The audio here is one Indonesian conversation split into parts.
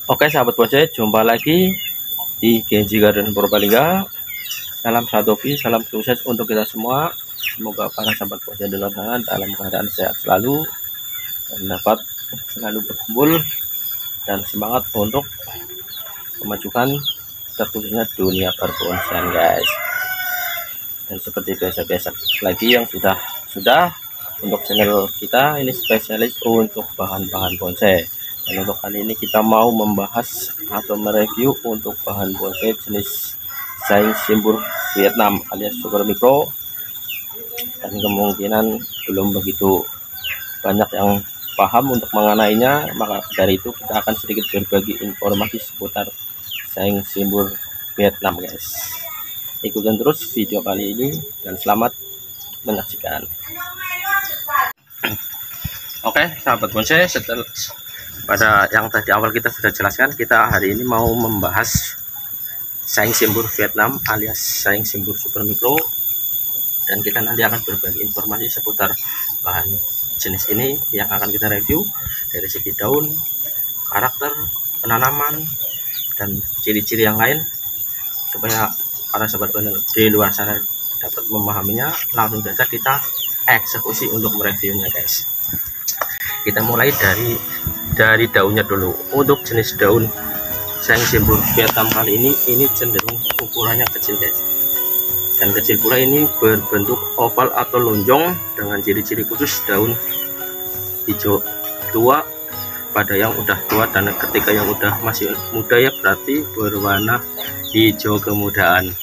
Oke sahabat bonsai, jumpa lagi di Genji Garden Purbalingga. Salam satu hobi, salam sukses untuk kita semua. Semoga para sahabat bonsai di luar sana dalam keadaan sehat selalu dan dapat selalu berkumpul dan semangat untuk memajukan terkhususnya dunia perbonsaian guys. Dan seperti biasa-biasa lagi yang sudah untuk channel kita ini spesialis untuk bahan-bahan bonsai. Dan untuk kali ini kita mau membahas atau mereview untuk bahan bonsai jenis saing simbur Vietnam alias super mikro, dan kemungkinan belum begitu banyak yang paham untuk mengenainya. Maka dari itu kita akan sedikit berbagi informasi seputar saing simbur Vietnam guys. Ikutin terus video kali ini dan selamat menyaksikan. Oke sahabat bonsai, setelah pada yang tadi awal kita sudah jelaskan, kita hari ini mau membahas saing simbur Vietnam alias saing simbur super mikro, dan kita nanti akan berbagi informasi seputar bahan jenis ini yang akan kita review dari segi daun, karakter, penanaman, dan ciri-ciri yang lain supaya para sahabat di luar sana dapat memahaminya. Langsung saja kita eksekusi untuk mereviewnya guys. Kita mulai dari daunnya dulu. Untuk jenis daun saing simbur Vietnam kali ini cenderung ukurannya kecil guys, dan kecil pula ini berbentuk oval atau lonjong dengan ciri-ciri khusus daun hijau tua pada yang udah tua, dan ketika yang udah masih muda ya berarti berwarna hijau kemudaan.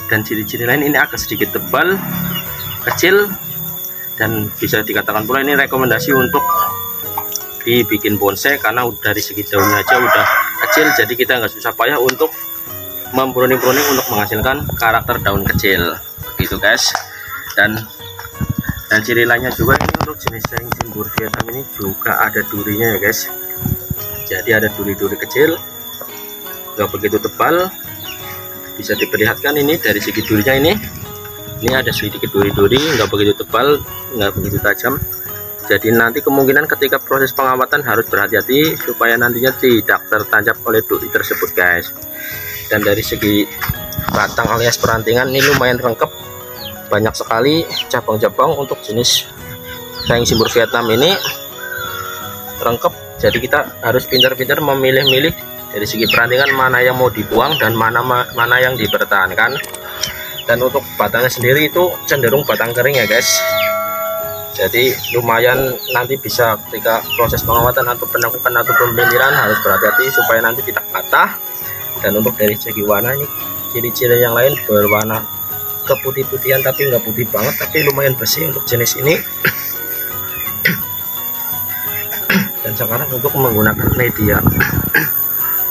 Dan ciri-ciri lain ini agak sedikit tebal, kecil, dan bisa dikatakan pula ini rekomendasi untuk dibikin bonsai karena dari segi daunnya aja udah kecil, jadi kita nggak susah payah untuk memproning-proning untuk menghasilkan karakter daun kecil begitu guys. Dan ciri lainnya juga ini untuk jenis saing simbur Vietnam ini juga ada durinya ya guys. Jadi ada duri-duri kecil, nggak begitu tebal, bisa diperlihatkan ini dari segi durinya ini ada sedikit duri-duri, nggak begitu tebal, nggak begitu tajam. Jadi nanti kemungkinan ketika proses pengawatan harus berhati-hati supaya nantinya tidak tertancap oleh duri tersebut guys. Dan dari segi batang alias perantingan ini lumayan lengkap, banyak sekali cabang-cabang untuk jenis saing simbur Vietnam ini lengkap. Jadi kita harus pintar-pintar memilih-milih dari segi perantingan mana yang mau dibuang dan mana yang dipertahankan. Dan untuk batangnya sendiri itu cenderung batang kering ya guys, jadi lumayan nanti bisa ketika proses pengawatan atau penangkukan atau pembentiran harus berhati-hati supaya nanti tidak patah. Dan untuk dari segi warna ini ciri-ciri yang lain berwarna keputih-putihan tapi nggak putih banget, tapi lumayan bersih untuk jenis ini. Dan sekarang untuk menggunakan media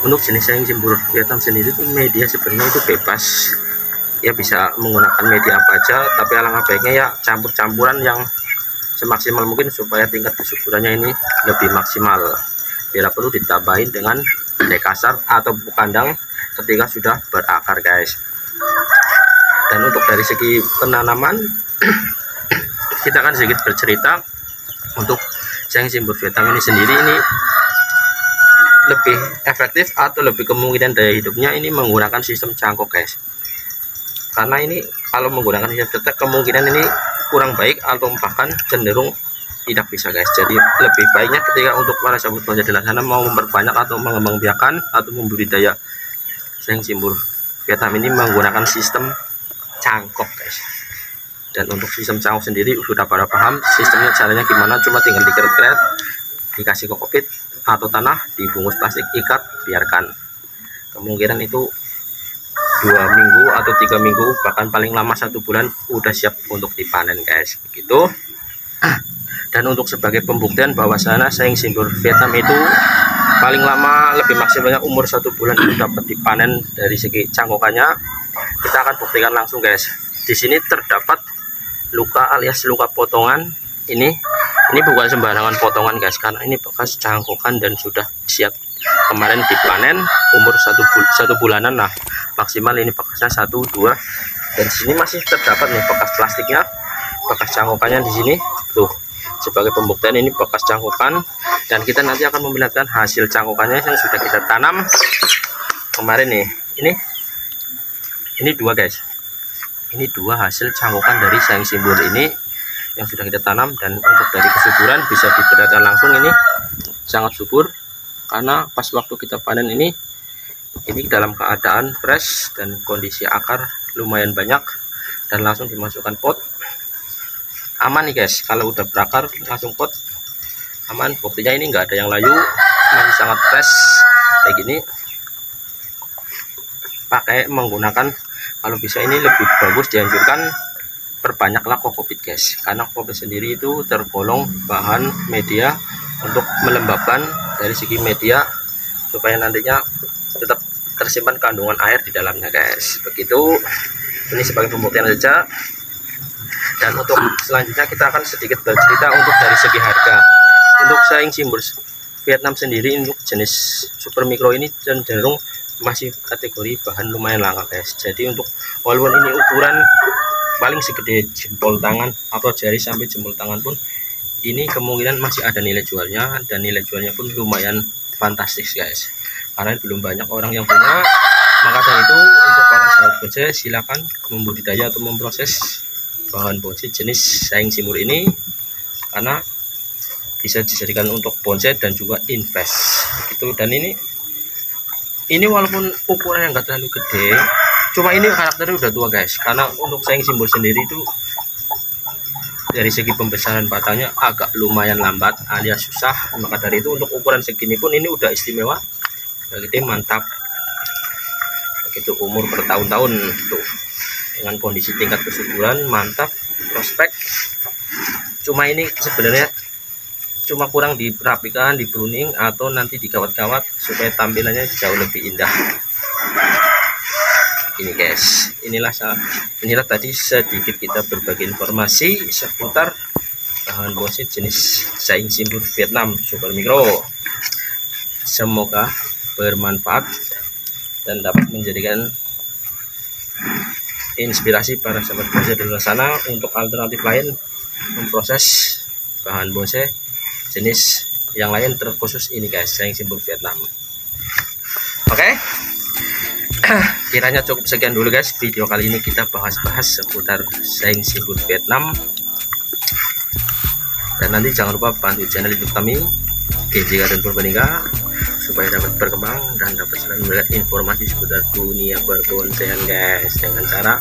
untuk jenis saing simbur Vietnam sendiri itu media sebenarnya itu bebas ya, bisa menggunakan media apa aja, tapi alangkah baiknya ya campur-campuran yang semaksimal mungkin supaya tingkat kesuburannya ini lebih maksimal. Bila perlu ditambahin dengan dekasar atau pupuk kandang ketika sudah berakar guys. Dan untuk dari segi penanaman kita akan sedikit bercerita untuk saing simbur Vietnam ini sendiri. Ini lebih efektif atau lebih kemungkinan daya hidupnya ini menggunakan sistem cangkok guys, karena ini kalau menggunakan sistem cetek kemungkinan ini kurang baik atau bahkan cenderung tidak bisa guys. Jadi lebih baiknya ketika untuk para sahabat bonsai di luar sana mau memperbanyak atau mengembangbiakan atau membudidaya saing simbur Vietnam ini menggunakan sistem cangkok guys. Dan untuk sistem cangkok sendiri sudah pada paham sistemnya caranya gimana, cuma tinggal dikeret-keret, dikasih kokopit atau tanah, dibungkus plastik, ikat, biarkan. Kemungkinan itu 2 minggu atau 3 minggu, bahkan paling lama 1 bulan udah siap untuk dipanen guys begitu. Dan untuk sebagai pembuktian bahwa sana saing simbur Vietnam itu paling lama lebih maksimalnya umur 1 bulan itu dapat dipanen, dari segi cangkokannya kita akan buktikan langsung guys. Di sini terdapat luka alias luka potongan, ini bukan sembarangan potongan guys, karena ini bekas cangkokan dan sudah siap kemarin dipanen umur 1 bulanan. Nah maksimal ini bekasnya 1, 2, dan di sini masih terdapat nih bekas plastiknya, bekas cangkokannya di sini tuh. sebagai pembuktian ini bekas cangkukan, dan kita nanti akan memperlihatkan hasil cangkukannya yang sudah kita tanam kemarin nih. Ini dua guys, ini dua hasil cangkukan dari saing simbur ini yang sudah kita tanam, dan untuk dari kesuburan bisa diperlihatkan langsung ini sangat subur karena pas waktu kita panen ini dalam keadaan fresh dan kondisi akar lumayan banyak, dan langsung dimasukkan pot. Aman nih guys, kalau udah berakar langsung pot aman. Buktinya ini enggak ada yang layu, masih sangat fresh kayak gini. Pakai menggunakan, kalau bisa ini lebih bagus dianjurkan perbanyaklah kokopit guys, karena kokopit sendiri itu tergolong bahan media untuk melembabkan dari segi media supaya nantinya tetap tersimpan kandungan air di dalamnya guys. Begitu, ini sebagai pembuktian saja. Dan untuk selanjutnya kita akan sedikit bercerita untuk dari segi harga. Untuk saing simbur Vietnam sendiri untuk jenis super mikro ini cenderung masih kategori bahan lumayan langka guys. Jadi untuk walaupun ini ukuran paling segede jempol tangan atau jari sampai jempol tangan pun, ini kemungkinan masih ada nilai jualnya, dan nilai jualnya pun lumayan fantastis guys, karena belum banyak orang yang punya. Maka dari itu untuk para sahabat bonsai silakan membudidaya atau memproses bahan bonsai jenis saing simbur ini, karena bisa dijadikan untuk bonsai dan juga invest begitu. Dan ini walaupun ukuran yang enggak terlalu gede, cuma ini karakternya udah tua guys, karena untuk saing simbur sendiri itu dari segi pembesaran batangnya agak lumayan lambat alias susah. Maka dari itu untuk ukuran segini pun ini udah istimewa, udah gede, mantap begitu. Umur bertahun-tahun tuh, dengan kondisi tingkat kesuburan mantap, prospek. Cuma ini sebenarnya cuma kurang dirapikan, di pruning atau nanti dikawat-kawat supaya tampilannya jauh lebih indah. Ini guys, inilah tadi sedikit kita berbagi informasi seputar bahan bonsai jenis saing simbur Vietnam super mikro. Semoga bermanfaat dan dapat menjadikan inspirasi para sahabat bonsai di luar sana untuk alternatif lain memproses bahan bonsai jenis yang lain, terkhusus ini guys, saing simbur Vietnam. Oke, kiranya cukup sekian dulu guys video kali ini. Kita bahas-bahas seputar saing simbur Vietnam, dan nanti jangan lupa bantu channel YouTube kami Genji Garden Purbalingga supaya dapat berkembang dan dapat selalu memberikan informasi seputar dunia berbonsaian guys, dengan cara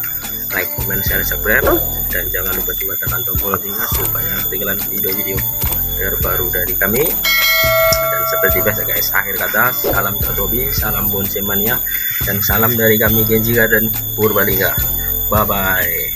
like, comment, share, subscribe, dan jangan lupa juga tekan tombol loncengnya supaya ketinggalan video-video terbaru dari kami. Dan seperti biasa guys, akhir kata salam terhobi, salam bonsai mania, dan salam dari kami Genji Garden Purbalingga. Bye bye.